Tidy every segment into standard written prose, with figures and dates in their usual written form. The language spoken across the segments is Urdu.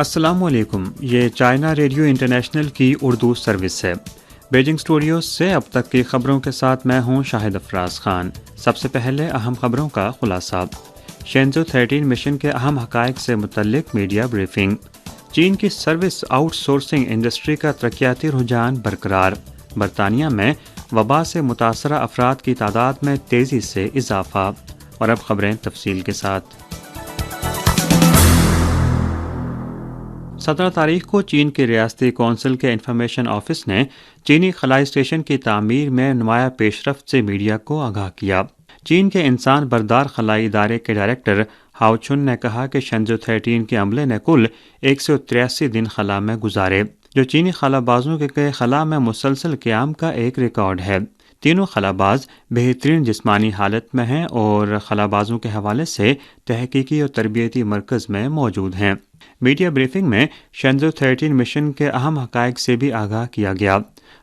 السلام علیکم، یہ چائنا ریڈیو انٹرنیشنل کی اردو سروس ہے۔ بیجنگ اسٹوڈیوز سے اب تک کی خبروں کے ساتھ میں ہوں شاہد افراز خان۔ سب سے پہلے اہم خبروں کا خلاصہ۔ شینزو 13 مشن کے اہم حقائق سے متعلق میڈیا بریفنگ۔ چین کی سروس آؤٹ سورسنگ انڈسٹری کا ترقیاتی رجحان برقرار۔ برطانیہ میں وبا سے متاثرہ افراد کی تعداد میں تیزی سے اضافہ۔ اور اب خبریں تفصیل کے ساتھ۔ 17 تاریخ کو چین کی ریاستی کونسل کے انفارمیشن آفس نے چینی خلائی اسٹیشن کی تعمیر میں نمایاں پیش رفت سے میڈیا کو آگاہ کیا۔ چین کے انسان بردار خلائی ادارے کے ڈائریکٹر ہاؤ چن نے کہا کہ شینزو 13 کے عملے نے کل 183 دن خلا میں گزارے، جو چینی خلا بازوں کے خلا میں مسلسل قیام کا ایک ریکارڈ ہے۔ تینوں خلا باز بہترین جسمانی حالت میں ہیں اور خلا بازوں کے حوالے سے تحقیقی اور تربیتی مرکز میں موجود ہیں۔ میڈیا بریفنگ میں شینزو 13 مشن کے اہم حقائق سے بھی آگاہ کیا گیا۔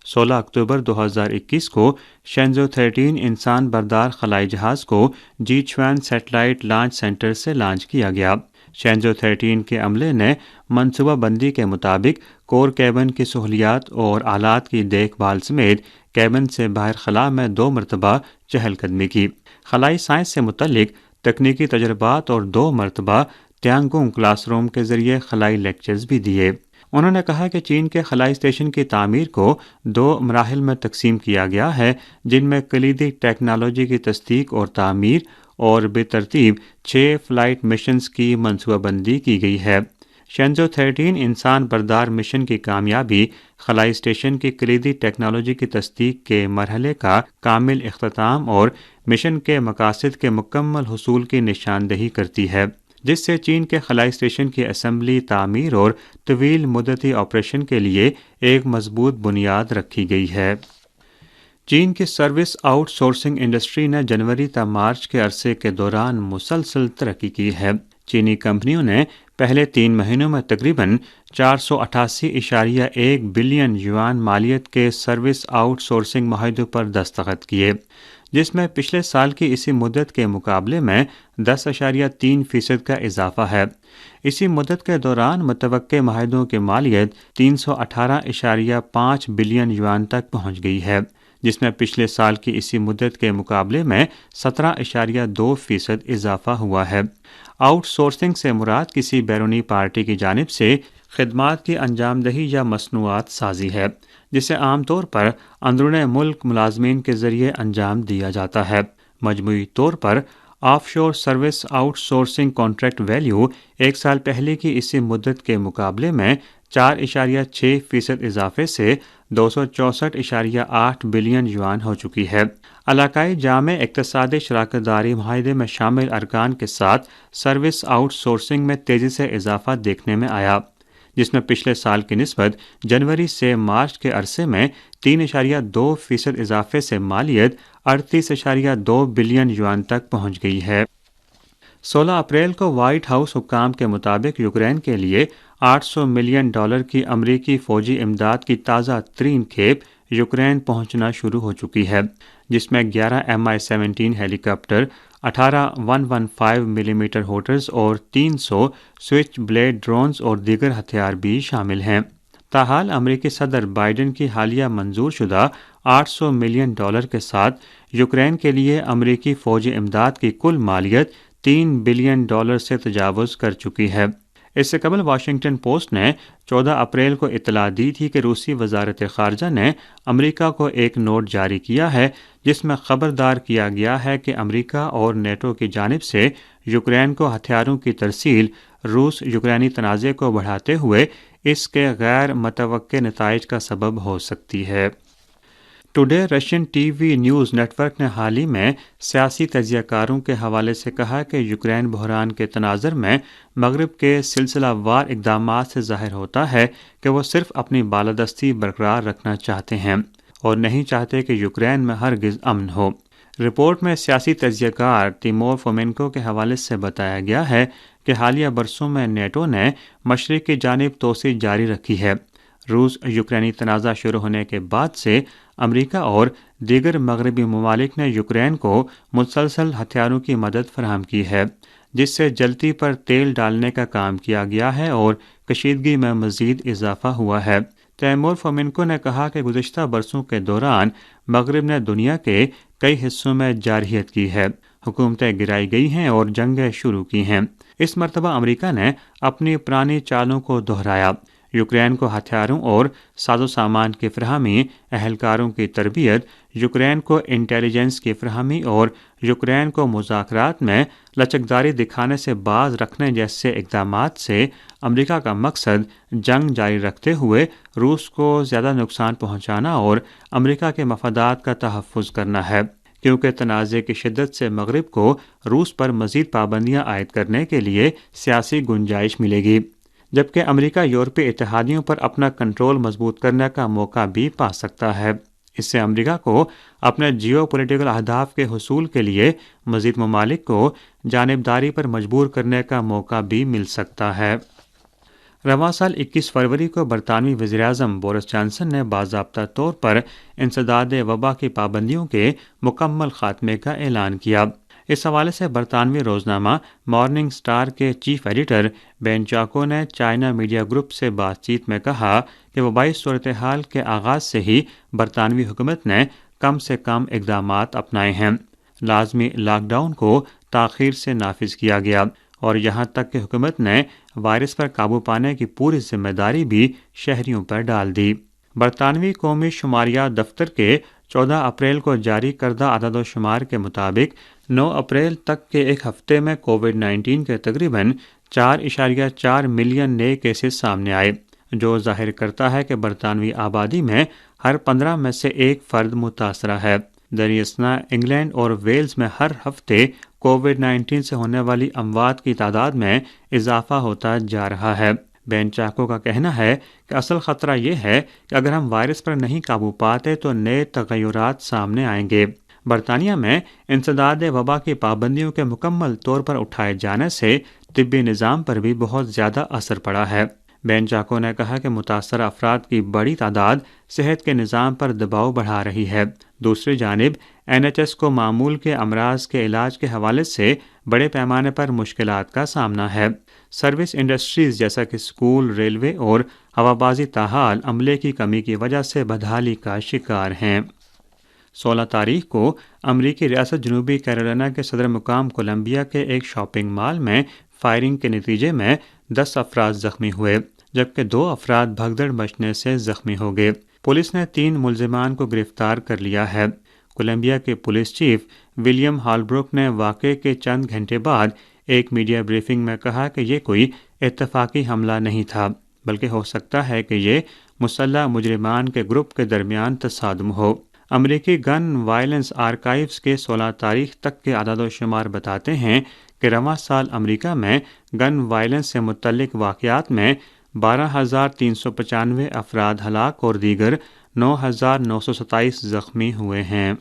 16 اکتوبر 2021 کو شینزو 13 انسان بردار خلائی جہاز کو جیچوان سیٹلائٹ لانچ سینٹر سے لانچ کیا گیا۔ شینزو 13 کے عملے نے منصوبہ بندی کے مطابق کور کیبن کی سہولیات اور آلات کی دیکھ بھال سمیت کیبن سے باہر خلا میں 2 مرتبہ چہل قدمی کی، خلائی سائنس سے متعلق تکنیکی تجربات اور 2 مرتبہ تیانگونگ کلاس روم کے ذریعے خلائی لیکچرز بھی دیے۔ انہوں نے کہا کہ چین کے خلائی اسٹیشن کی تعمیر کو 2 مراحل میں تقسیم کیا گیا ہے، جن میں کلیدی ٹیکنالوجی کی تصدیق اور تعمیر اور بترتیب 6 فلائٹ مشنز کی منصوبہ بندی کی گئی ہے۔ شینزو 13 انسان بردار مشن کی کامیابی خلائی اسٹیشن کی کلیدی ٹیکنالوجی کی تصدیق کے مرحلے کا کامل اختتام اور مشن کے مقاصد کے مکمل حصول کی نشاندہی کرتی ہے، جس سے چین کے خلائی اسٹیشن کی اسمبلی، تعمیر اور طویل مدتی آپریشن کے لیے ایک مضبوط بنیاد رکھی گئی ہے۔ چین کی سروس آؤٹ سورسنگ انڈسٹری نے جنوری تا مارچ کے عرصے کے دوران مسلسل ترقی کی ہے۔ چینی کمپنیوں نے پہلے 3 مہینوں میں تقریباً 488.1 بلین یوان مالیت کے سروس آؤٹ سورسنگ معاہدوں پر دستخط کیے، جس میں پچھلے سال کی اسی مدت کے مقابلے میں 10.3% کا اضافہ ہے۔ اسی مدت کے دوران متوقع معاہدوں کی مالیت 318.5 بلین یوان تک پہنچ گئی ہے، جس میں پچھلے سال کی اسی مدت کے مقابلے میں 17.2% اضافہ ہوا ہے۔ آؤٹ سورسنگ سے مراد کسی بیرونی پارٹی کی جانب سے خدمات کی انجام دہی یا مصنوعات سازی ہے، جسے عام طور پر اندرون ملک ملازمین کے ذریعے انجام دیا جاتا ہے۔ مجموعی طور پر آف شور service out sourcing contract value 1 سال پہلے کی اسی مدت کے مقابلے میں 4.6% اضافے سے 264.8 بلین یوان ہو چکی ہے۔ علاقائی جامع اقتصادی شراکت داری معاہدے میں شامل ارکان کے ساتھ سروس آؤٹ سورسنگ میں تیزی سے اضافہ دیکھنے میں آیا، جس میں پچھلے سال کی نسبت جنوری سے مارچ کے عرصے میں 3.2% اضافے سے مالیت 38.2 بلین یوان تک پہنچ گئی ہے۔ 16 اپریل کو وائٹ ہاؤس حکام کے مطابق یوکرین کے لیے $800 ملین کی امریکی فوجی امداد کی تازہ ترین کھیپ یوکرین پہنچنا شروع ہو چکی ہے، جس میں 11 Mi-17 ہیلی کاپٹر، 18 115 ملی میٹر ہوٹرز اور 300 سوئچ بلیڈ ڈرونز اور دیگر ہتھیار بھی شامل ہیں۔ تاحال امریکی صدر بائیڈن کی حالیہ منظور شدہ $800 ملین کے ساتھ یوکرین کے لیے امریکی فوجی امداد کی کل مالیت $3 بلین سے تجاوز کر چکی ہے۔ اس سے قبل واشنگٹن پوسٹ نے 14 اپریل کو اطلاع دی تھی کہ روسی وزارت خارجہ نے امریکہ کو ایک نوٹ جاری کیا ہے، جس میں خبردار کیا گیا ہے کہ امریکہ اور نیٹو کی جانب سے یوکرین کو ہتھیاروں کی ترسیل روس یوکرینی تنازع کو بڑھاتے ہوئے اس کے غیر متوقع نتائج کا سبب ہو سکتی ہے۔ Today Russian T V news network نے حال ہی میں سیاسی تجزیہ کاروں کے حوالے سے کہا کہ یوکرین بحران کے تناظر میں مغرب کے سلسلہ وار اقدامات سے ظاہر ہوتا ہے کہ وہ صرف اپنی بالادستی برقرار رکھنا چاہتے ہیں اور نہیں چاہتے کہ یوکرین میں ہرگز امن ہو۔ رپورٹ میں سیاسی تجزیہ کار تیمور فومینکو کے حوالے سے بتایا گیا ہے کہ حالیہ برسوں میں نیٹو نے مشرق کی جانب توسیع جاری رکھی ہے۔ روس یوکرینی تنازع شروع ہونے کے بعد سے امریکہ اور دیگر مغربی ممالک نے یوکرین کو مسلسل ہتھیاروں کی مدد فراہم کی ہے، جس سے جلتی پر تیل ڈالنے کا کام کیا گیا ہے اور کشیدگی میں مزید اضافہ ہوا ہے۔ تیمور فومینکو نے کہا کہ گزشتہ برسوں کے دوران مغرب نے دنیا کے کئی حصوں میں جارحیت کی ہے، حکومتیں گرائی گئی ہیں اور جنگیں شروع کی ہیں۔ اس مرتبہ امریکہ نے اپنی پرانی چالوں کو دہرایا، یوکرین کو ہتھیاروں اور ساز و سامان کی فراہمی، اہلکاروں کی تربیت، یوکرین کو انٹیلیجنس کی فراہمی اور یوکرین کو مذاکرات میں لچکداری دکھانے سے باز رکھنے جیسے اقدامات سے امریکہ کا مقصد جنگ جاری رکھتے ہوئے روس کو زیادہ نقصان پہنچانا اور امریکہ کے مفادات کا تحفظ کرنا ہے، کیونکہ تنازع کی شدت سے مغرب کو روس پر مزید پابندیاں عائد کرنے کے لیے سیاسی گنجائش ملے گی، جبکہ امریکہ یورپی اتحادیوں پر اپنا کنٹرول مضبوط کرنے کا موقع بھی پا سکتا ہے۔ اس سے امریکہ کو اپنے جیو پولیٹیکل اہداف کے حصول کے لیے مزید ممالک کو جانبداری پر مجبور کرنے کا موقع بھی مل سکتا ہے۔ رواں سال 21 فروری کو برطانوی وزیراعظم بورس جانسن نے باضابطہ طور پر انسداد وبا کی پابندیوں کے مکمل خاتمے کا اعلان کیا۔ اس حوالے سے برطانوی روزنامہ مارننگ سٹار کے چیف ایڈیٹر بین چاکو نے چائنا میڈیا گروپ سے بات چیت میں کہا کہ وبائی صورتحال کے آغاز سے ہی برطانوی حکومت نے کم سے کم اقدامات اپنائے ہیں۔ لازمی لاک ڈاؤن کو تاخیر سے نافذ کیا گیا اور یہاں تک کہ حکومت نے وائرس پر قابو پانے کی پوری ذمہ داری بھی شہریوں پر ڈال دی۔ برطانوی قومی شماریات دفتر کے 14 اپریل کو جاری کردہ اعداد و شمار کے مطابق 9 اپریل تک کے ایک ہفتے میں کووڈ-19 کے تقریباً 4.4 ملین نئے کیسز سامنے آئے، جو ظاہر کرتا ہے کہ برطانوی آبادی میں ہر 15 میں سے ایک فرد متاثرہ ہے۔ در اثنا انگلینڈ اور ویلز میں ہر ہفتے کووڈ-19 سے ہونے والی اموات کی تعداد میں اضافہ ہوتا جا رہا ہے۔ بین چاکو کا کہنا ہے کہ اصل خطرہ یہ ہے کہ اگر ہم وائرس پر نہیں قابو پاتے تو نئے تغیرات سامنے آئیں گے۔ برطانیہ میں انسداد وبا کی پابندیوں کے مکمل طور پر اٹھائے جانے سے طبی نظام پر بھی بہت زیادہ اثر پڑا ہے۔ بین چاکو نے کہا کہ متاثرہ افراد کی بڑی تعداد صحت کے نظام پر دباؤ بڑھا رہی ہے۔ دوسری جانب NHS کو معمول کے امراض کے علاج کے حوالے سے بڑے پیمانے پر مشکلات کا سامنا ہے۔ سروس انڈسٹریز جیسا کہ اسکول، ریلوے اور ہوابازی تاحال عملے کی کمی کی وجہ سے بدحالی کا شکار ہیں۔ 16 تاریخ کو امریکی ریاست جنوبی کیرولینا کے صدر مقام کولمبیا کے ایک شاپنگ مال میں فائرنگ کے نتیجے میں 10 افراد زخمی ہوئے، جبکہ 2 افراد بھگدڑ مچنے سے زخمی ہو گئے۔ پولیس نے 3 ملزمان کو گرفتار کر لیا ہے۔ کولمبیا کے پولیس چیف ولیم ہالبروک نے واقعے کے چند گھنٹے بعد ایک میڈیا بریفنگ میں کہا کہ یہ کوئی اتفاقی حملہ نہیں تھا، بلکہ ہو سکتا ہے کہ یہ مسلح مجرمان کے گروپ کے درمیان تصادم ہو۔ امریکی گن وائلنس آرکائیوز کے 16 تاریخ تک کے اعداد و شمار بتاتے ہیں کہ رواں سال امریکہ میں گن وائلنس سے متعلق واقعات میں 12,395 افراد ہلاک اور دیگر 9,927 زخمی ہوئے ہیں۔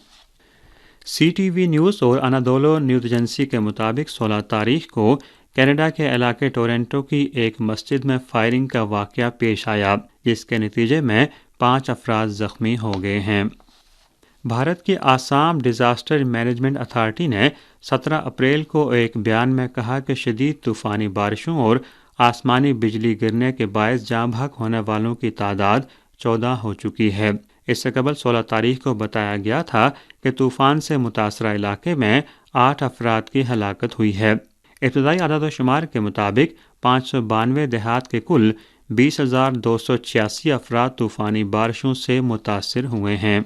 CTV نیوز اور انادولو نیوز ایجنسی کے مطابق 16 تاریخ کو کینیڈا کے علاقے ٹورنٹو کی ایک مسجد میں فائرنگ کا واقعہ پیش آیا، جس کے نتیجے میں 5 افراد زخمی ہو گئے ہیں۔ بھارت کی آسام ڈیزاسٹر مینجمنٹ اتھارٹی نے 17 اپریل کو ایک بیان میں کہا کہ شدید طوفانی بارشوں اور آسمانی بجلی گرنے کے باعث جاں بحق ہونے والوں کی تعداد 14 ہو چکی ہے۔ اس سے قبل 16 تاریخ کو بتایا گیا تھا کہ طوفان سے متاثرہ علاقے میں 8 افراد کی ہلاکت ہوئی ہے۔ ابتدائی اعداد و شمار کے مطابق 592 دیہات کے کل 20,286 افراد طوفانی بارشوں سے متاثر ہوئے ہیں۔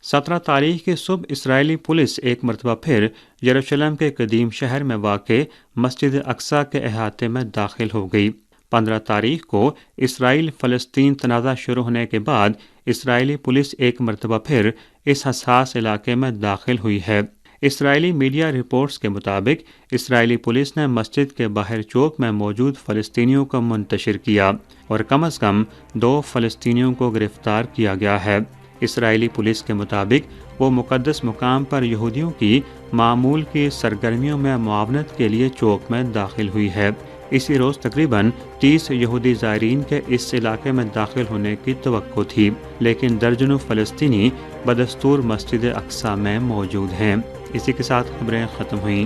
17 تاریخ کی صبح اسرائیلی پولیس ایک مرتبہ پھر یروشلم کے قدیم شہر میں واقع مسجد اقصی کے احاطے میں داخل ہو گئی۔ 15 تاریخ کو اسرائیل فلسطین تنازع شروع ہونے کے بعد اسرائیلی پولیس ایک مرتبہ پھر اس حساس علاقے میں داخل ہوئی ہے۔ اسرائیلی میڈیا رپورٹس کے مطابق اسرائیلی پولیس نے مسجد کے باہر چوک میں موجود فلسطینیوں کو منتشر کیا اور کم از کم 2 فلسطینیوں کو گرفتار کیا گیا ہے۔ اسرائیلی پولیس کے مطابق وہ مقدس مقام پر یہودیوں کی معمول کی سرگرمیوں میں معاونت کے لیے چوک میں داخل ہوئی ہے۔ اسی روز تقریباً 30 یہودی زائرین کے اس علاقے میں داخل ہونے کی توقع تھی، لیکن درجنوں فلسطینی بدستور مسجد اقصی میں موجود ہیں۔ اسی کے ساتھ خبریں ختم ہوئیں۔